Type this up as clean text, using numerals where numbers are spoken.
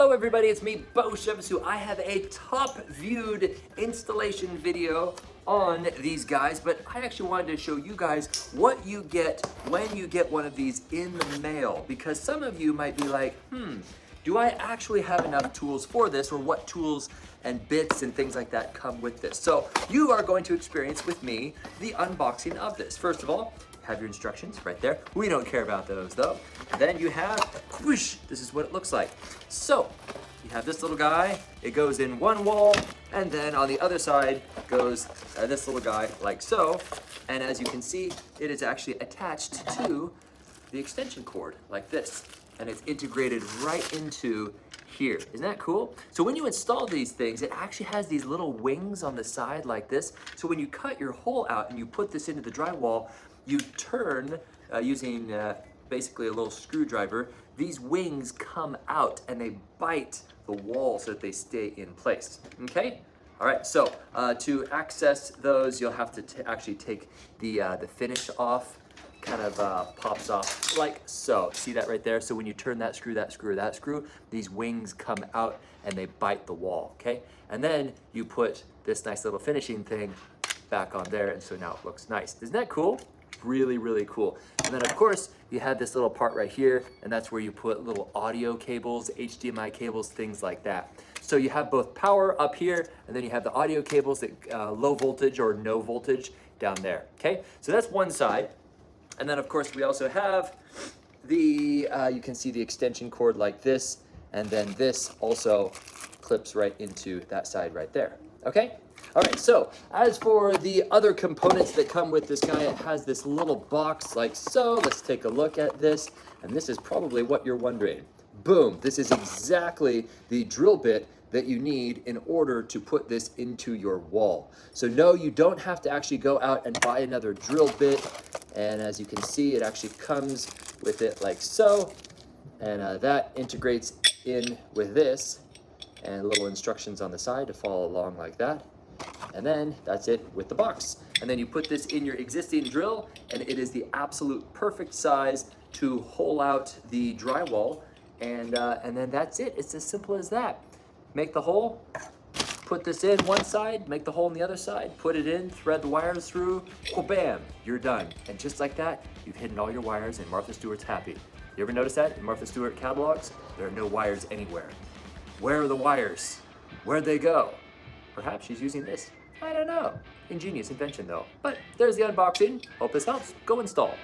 Hello everybody, it's me, Beau. I have a top viewed installation video on these guys, but I actually wanted to show you guys what you get when you get one of these in the mail, because some of you might be like, do I actually have enough tools for this, or what tools and bits and things like that come with this? So you are going to experience with me the unboxing of this. First of all, have your instructions right there. We don't care about those though. Then you have, whoosh, this is what it looks like. So you have this little guy, it goes in one wall, and then on the other side goes this little guy like so. And as you can see, it is actually attached to the extension cord like this. And it's integrated right into here. Isn't that cool? So when you install these things, it actually has these little wings on the side like this. So when you cut your hole out and you put this into the drywall, you turn using basically a little screwdriver, these wings come out and they bite the wall so that they stay in place, okay? All right, so to access those, you'll have to actually take the finish off. Kind of pops off like so. See that right there? So when you turn that screw, these wings come out and they bite the wall, okay? And then you put this nice little finishing thing back on there, and so now it looks nice. Isn't that cool? Really, really cool. And then of course, you have this little part right here, and that's where you put little audio cables, HDMI cables, things like that. So you have both power up here, and then you have the audio cables that low voltage or no voltage down there, okay? So that's one side. And then of course we also have the, you can see the extension cord like this, and then this also clips right into that side right there, okay? All right, so as for the other components that come with this guy, it has this little box like so. Let's take a look at this, and this is probably what you're wondering. Boom, this is exactly the drill bit that you need in order to put this into your wall. So no, you don't have to actually go out and buy another drill bit. And as you can see, it actually comes with it like so. And that integrates in with this, and little instructions on the side to follow along like that. And then that's it with the box. And then you put this in your existing drill, and it is the absolute perfect size to hole out the drywall. And then that's it. It's as simple as that. Make the hole, put this in one side, make the hole on the other side, put it in, thread the wires through, bam, you're done. And just like that, you've hidden all your wires and Martha Stewart's happy. You ever notice that in Martha Stewart catalogs? There are no wires anywhere. Where are the wires? Where'd they go? Perhaps she's using this. I don't know. Ingenious invention though. But there's the unboxing. Hope this helps. Go install.